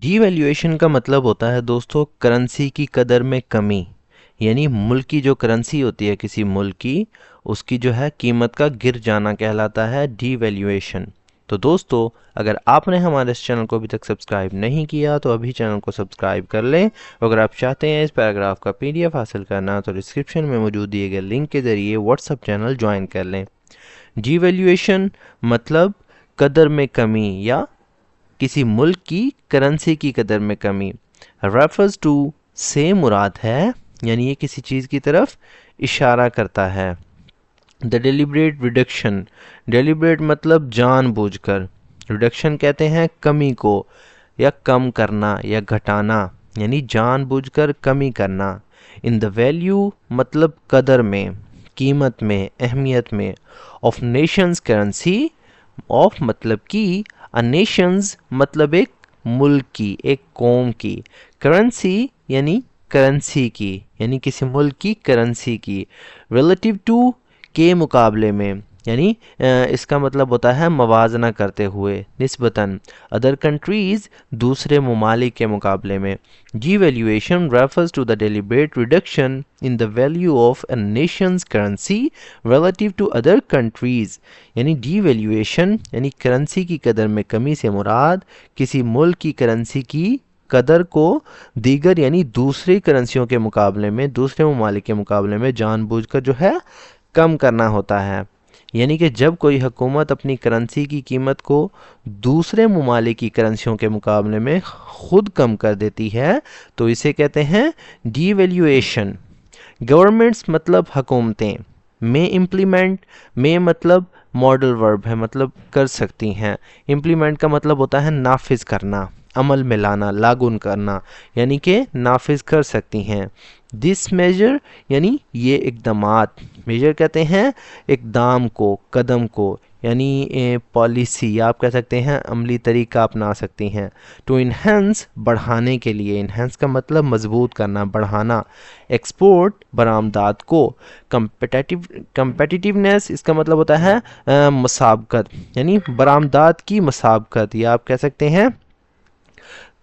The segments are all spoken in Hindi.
डीवैल्यूएशन का मतलब होता है दोस्तों करेंसी की कदर में कमी। यानी मुल्क की जो करेंसी होती है किसी मुल्क की, उसकी जो है कीमत का गिर जाना कहलाता है डीवैल्यूएशन। तो दोस्तों, अगर आपने हमारे इस चैनल को अभी तक सब्सक्राइब नहीं किया तो अभी चैनल को सब्सक्राइब कर लें। अगर आप चाहते हैं इस पैराग्राफ का पीडीएफ हासिल करना तो डिस्क्रिप्शन में मौजूद दिए गए लिंक के ज़रिए व्हाट्सएप चैनल ज्वाइन कर लें। डीवैल्यूएशन मतलब कदर में कमी या किसी मुल्क की करेंसी की कदर में कमी। रेफर्स टू से मुराद है, यानी ये किसी चीज़ की तरफ इशारा करता है। द डेलिब्रेट रिडक्शन, डेलिब्रेट मतलब जानबूझकर, रिडक्शन कहते हैं कमी को या कम करना या घटाना, यानी जानबूझकर कमी करना। इन द वैल्यू मतलब कदर में, कीमत में, अहमियत में। ऑफ नेशंस करेंसी, ऑफ मतलब की, अ नेशंस मतलब एक मुल्क की, एक कौम की, करेंसी यानी करेंसी की, यानी किसी मुल्क की करेंसी की। रिलेटिव टू के मुकाबले में, यानी इसका मतलब होता है मवाजना करते हुए, निस्बतन। अदर कंट्रीज दूसरे ममालिक के मुकाबले में। Devaluation refers to the deliberate reduction in the value of a nation's currency relative to other countries. यानी डीवैल्यूएशन यानी करेंसी की कदर में कमी से मुराद किसी मुल्क की करेंसी की कदर को दीगर यानी दूसरी करेंसियों के मुकाबले में, दूसरे ममालिक के मुकाबले में जानबूझकर जो है कम करना होता है। यानी कि जब कोई हुकूमत अपनी करेंसी की कीमत को दूसरे ममालिक की करेंसियों के मुकाबले में खुद कम कर देती है तो इसे कहते हैं डीवैल्यूएशन। गवर्नमेंट्स मतलब हुकूमतें। में इम्प्लीमेंट, में मतलब मॉडल वर्ब है, मतलब कर सकती हैं। इम्प्लीमेंट का मतलब होता है नाफिज करना, अमल में लाना, लागू करना, यानी कि नाफिज कर सकती हैं। दिस मेजर यानी ये इकदामात, मेजर कहते हैं इकदाम को, कदम को, यानी पॉलिसी आप कह सकते हैं, अमली तरीका अपना सकती हैं। टू इन्हेंस बढ़ाने के लिए, इन्हेंस का मतलब मजबूत करना, बढ़ाना। एक्सपोर्ट बरामदात को। कंपेटिटिवनेस इसका मतलब होता है मसाबकत, यानी बरामदात की मसाबकत, या आप कह सकते हैं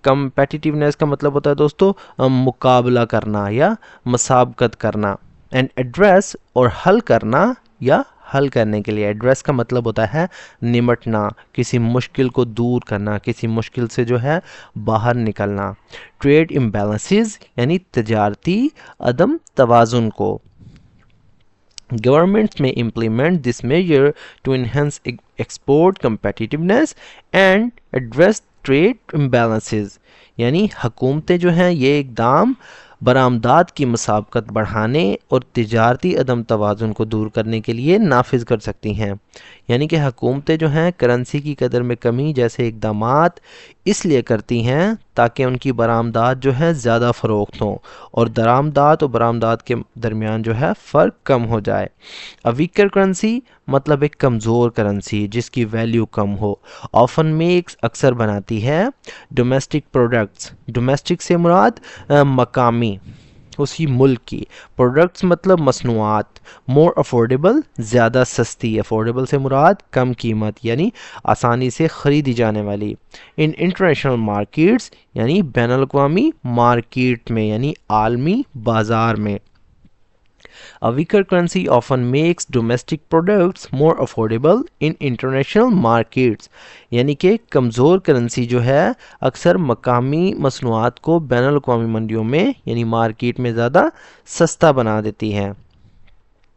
कंपेटिटिवनेस का मतलब होता है दोस्तों मुकाबला करना या मसाबकत करना। एंड एड्रेस और हल करना या हल करने के लिए। एड्रेस का मतलब होता है निमटना, किसी मुश्किल को दूर करना, किसी मुश्किल से जो है बाहर निकलना। ट्रेड इम्बैलेंसेस यानी तजारती अदम तवाज़ुन को। Governments may implement this measure to enhance export competitiveness and address trade imbalances। यानी हुकूमतें जो हैं ये इकदाम बरामदात की मसाबकत बढ़ाने और तिजारती अदम तवाज़ुन को दूर करने के लिए नाफिज कर सकती हैं। यानी कि हुकूमतें जो हैं करेंसी की कदर में कमी जैसे इकदामात इसलिए करती हैं ताकि उनकी बरामदात जो है ज़्यादा फ़रोख्त हों और दरामदात और बरामदात के दरमियान जो है फ़र्क कम हो जाए। अ वीकर करेंसी मतलब एक कमज़ोर करेंसी जिसकी वैल्यू कम हो। ऑफन मेक्स अक्सर बनाती है। डोमेस्टिक प्रोडक्ट्स, डोमेस्टिक से मुराद मकामी, उसी मुल्क की। प्रोडक्ट्स मतलब मसनूआत। मोर अफोर्डेबल ज़्यादा सस्ती, अफोर्डेबल से मुराद कम कीमत यानी आसानी से ख़रीदी जाने वाली। इन इंटरनेशनल मार्केट्स यानी बैनुल अक़वामी मार्केट में, यानी आलमी बाज़ार में। A weaker currency often makes domestic products more affordable in international markets। यानी कि कमज़ोर करेंसी जो है अक्सर मकामी मसनूआत को बैनुल अक़वामी मंडियों में यानी मार्केट में ज़्यादा सस्ता बना देती है।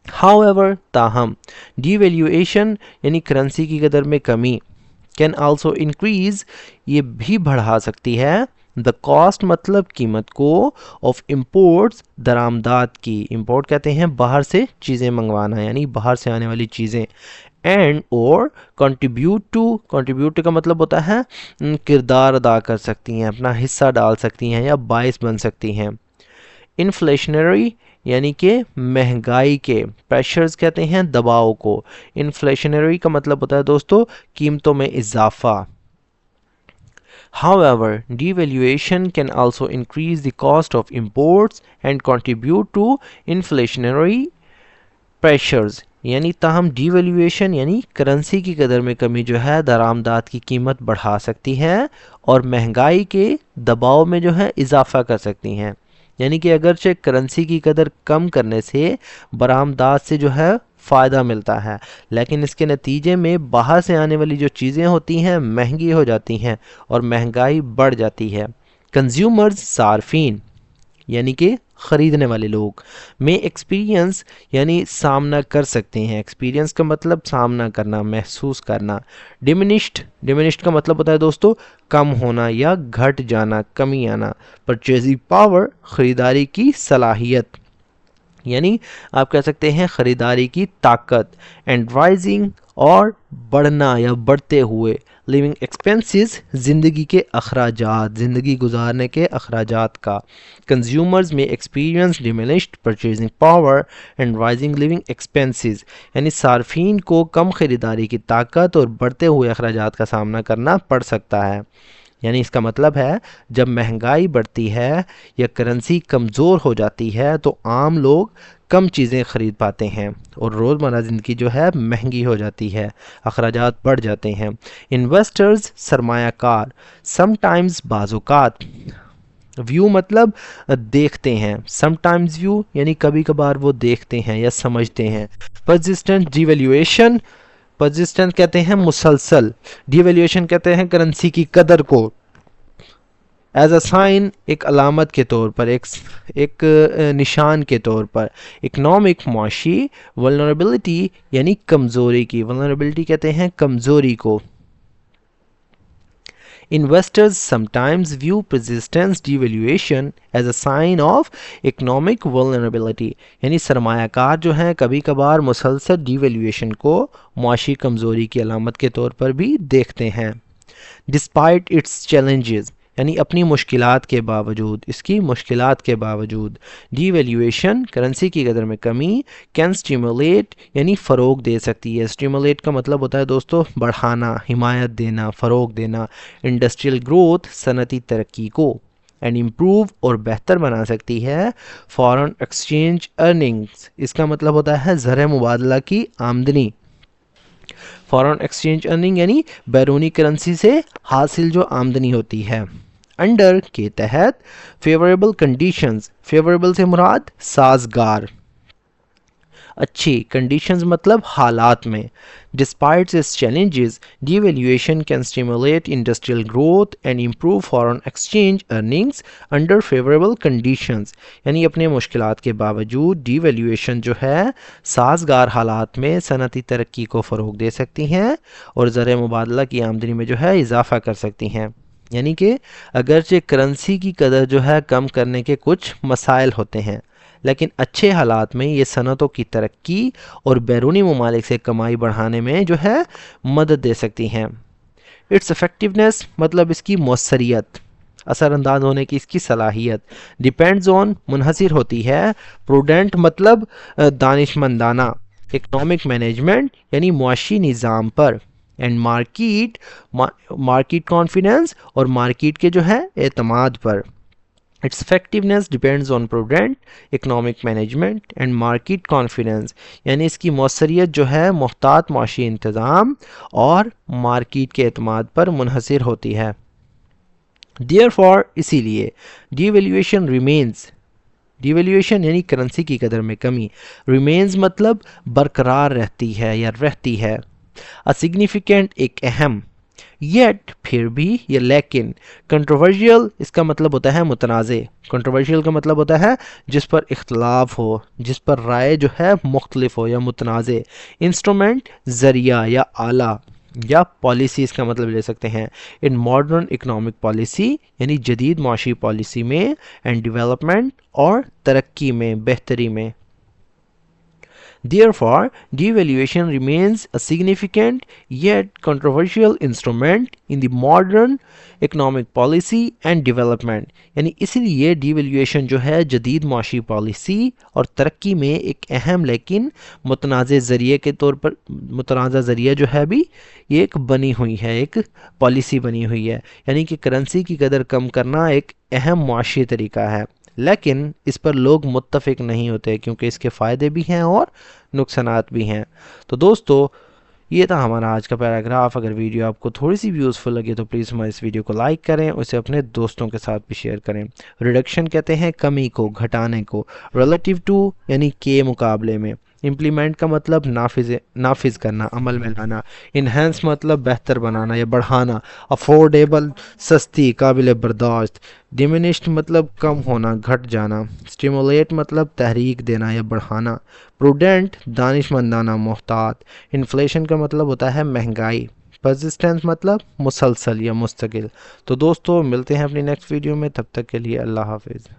However, ताहम, devaluation यानी करेंसी की कदर में कमी कैन आल्सो इंक्रीज, ये भी बढ़ा सकती है। द कॉस्ट मतलब कीमत को, ऑफ इम्पोर्ट्स दरामदात की, इम्पोर्ट कहते हैं बाहर से चीज़ें मंगवाना यानी बाहर से आने वाली चीज़ें। एंड और कंट्रीब्यूट टू, कंट्रीब्यूट का मतलब होता है किरदार अदा कर सकती हैं, अपना हिस्सा डाल सकती हैं या बाइस बन सकती हैं। इन्फ्लेशनरी यानी कि महंगाई के, प्रेशर्स कहते हैं दबाव को। इन्फ्लेशनरी का मतलब होता है दोस्तों कीमतों में इजाफा। However, devaluation can also increase the cost of imports and contribute to inflationary pressures। यानी ताहम डिवैल्यूएशन यानी करेंसी की कदर में कमी जो है दरामदात की कीमत बढ़ा सकती है और महंगाई के दबाव में जो है इजाफा कर सकती हैं। यानी कि अगरचे करेंसी की कदर कम करने से बरामदात से जो है फ़ायदा मिलता है, लेकिन इसके नतीजे में बाहर से आने वाली जो चीज़ें होती हैं महंगी हो जाती हैं और महंगाई बढ़ जाती है। कंज्यूमर्स सार्फिन यानी कि ख़रीदने वाले लोग में एक्सपीरियंस यानी सामना कर सकते हैं। एक्सपीरियंस का मतलब सामना करना, महसूस करना। डिमिनिश्ड का मतलब होता है दोस्तों कम होना या घट जाना, कमी आना। परचेजिंग पावर ख़रीदारी की सलाहियत यानी आप कह सकते हैं ख़रीदारी की ताकत। एंड राइजिंग और बढ़ना या बढ़ते हुए। लिविंग एक्सपेंसेस ज़िंदगी के अखराजात, ज़िंदगी गुजारने के अखराजात का। कंज्यूमर्स में experience diminished purchasing power and rising living expenses यानी सार्फिन को कम ख़रीदारी की ताकत और बढ़ते हुए अखराजात का सामना करना पड़ सकता है। यानी इसका मतलब है जब महंगाई बढ़ती है या करेंसी कमज़ोर हो जाती है तो आम लोग कम चीज़ें ख़रीद पाते हैं और रोज़मर्रा ज़िंदगी जो है महंगी हो जाती है, अखराजात बढ़ जाते हैं। इन्वेस्टर्स सरमायाकार समटाइम्स बाज़ात। व्यू मतलब देखते हैं, समटाइम्स व्यू यानी कभी कभार वो देखते हैं या समझते हैं। परसिस्टेंट डिवैल्यूएशन, परसिस्टेंट कहते हैं मुसलसल, डिवैल्यूएशन कहते हैं करेंसी की कदर को। एज अ साइन एक अलामत के तौर पर, एक निशान के तौर पर। इकनॉमिक मुआशी, वल्नरेबिलिटी यानी कमज़ोरी की, वल्नरेबिलिटी कहते हैं कमज़ोरी को। Investors sometimes view persistent devaluation as a sign of economic vulnerability यानी सरमायाकार जो हैं कभी कभार मुसलसल डिवेल्यूएशन को मुआशी कमज़ोरी की अलामत के तौर पर भी देखते हैं। डिस्पाइट इट्स चैलेंजेस यानी अपनी मुश्किलात के बावजूद, इसकी मुश्किलात के बावजूद। डिवैल्यूएशन करेंसी की कदर में कमी कैन स्टिमुलेट यानी फ़रोग दे सकती है। स्टिमुलेट का मतलब होता है दोस्तों बढ़ाना, हिमायत देना, फ़रोग देना। इंडस्ट्रियल ग्रोथ सनती तरक्की को। एंड इम्प्रूव और बेहतर बना सकती है फॉरेन एक्सचेंज अर्निंग्स, इसका मतलब होता है ज़र मुबादला की आमदनी। फॉरेन एक्सचेंज अर्निंग यानी बैरूनी करेंसी से हासिल जो आमदनी होती है। अंडर के तहत फेवरेबल कंडीशंस, फेवरेबल से मुराद साजगार, अच्छी। कंडीशंस मतलब हालात में। Despite it's challenges devaluation can stimulate industrial growth and improve foreign exchange earnings under favourable conditions यानी अपने मुश्किलात के बावजूद डिवैल्यूएशन जो है साजगार हालात में सनती तरक्की को फ़रोग दे सकती हैं और ज़र मुबादला की आमदनी में जो है इजाफा कर सकती हैं। यानी कि अगरचे करेंसी की कदर जो है कम करने के कुछ मसाइल होते हैं, लेकिन अच्छे हालात में ये सनतों की तरक्की और बैरूनी ममालिक से कमाई बढ़ाने में जो है मदद दे सकती हैं। इट्स इफ़ेक्टिवनेस मतलब इसकी मौसरियत, असरअंदाज होने की इसकी सलाहियत। डिपेंड्स ऑन मुनहसर होती है। प्रूडेंट मतलब दानिशमंदाना। इकनॉमिक मैनेजमेंट यानी मुआशी निज़ाम पर। एंड मार्केट कॉन्फिडेंस और मार्केट के जो है एतमाद पर। Its effectiveness depends on prudent economic management and market confidence यानी इसकी मौसरियत जो है मुहतात माशी इंतज़ाम और मार्केट के एतमाद पर मुनहसर होती है। Therefore इसीलिए devaluation remains, डिवेल्यूएशन यानी करेंसी की कदर में कमी, remains मतलब बरकरार रहती है या रहती है। A significant एक अहम, येट फिर भी या लेकिन। कंट्रोवर्शियल इसका मतलब होता है मुतनाज़े, कंट्रोवर्शियल का मतलब होता है जिस पर इख्तलाफ हो, जिस पर राय जो है मुख्तलिफ हो या मुतनाज़े। इंस्ट्रूमेंट ज़रिया या आला या पॉलिसी इसका मतलब ले सकते हैं। इन मॉडर्न इकनॉमिक पॉलिसी यानी जदीद माशी पॉलिसी में। एंड डेवलपमेंट और तरक्की में, बेहतरी में। Therefore, devaluation remains a significant yet controversial instrument in the modern economic policy and development यानी इसीलिए devaluation जो है जदीद माशी पॉलिसी और तरक्की में एक अहम लेकिन मुतनाज़ ज़रिए के तौर पर, मुतनाज़ ज़रिया जो है भी ये एक बनी हुई है, एक पॉलिसी बनी हुई है। यानी कि करेंसी की कदर कम करना एक अहम मुआशी तरीका है। लेकिन इस पर लोग मुत्तफिक नहीं होते क्योंकि इसके फ़ायदे भी हैं और नुकसानात भी हैं। तो दोस्तों, ये था हमारा आज का पैराग्राफ। अगर वीडियो आपको थोड़ी सी भी यूज़फुल लगे तो प्लीज़ हमारे इस वीडियो को लाइक करें, उसे अपने दोस्तों के साथ भी शेयर करें। रिडक्शन कहते हैं कमी को, घटाने को। रिलेटिव टू यानी के मुकाबले में। इम्प्लीमेंट का मतलब नाफिज करना, अमल में लाना। इन्हेंस मतलब बेहतर बनाना या बढ़ाना। अफोर्डेबल सस्ती, काबिल बर्दाश्त। डिमिनिश्ड मतलब कम होना, घट जाना। स्टिमुलेट मतलब तहरीक देना या बढ़ाना। प्रूडेंट दानिशमंदाना, मोहतात। इन्फ्लेशन का मतलब होता है महंगाई। परसिस्टेंस मतलब मुसलसल या मुस्तकिल। तो दोस्तों, मिलते हैं अपनी नेक्स्ट वीडियो में, तब तक के लिए अल्लाह हाफिज़।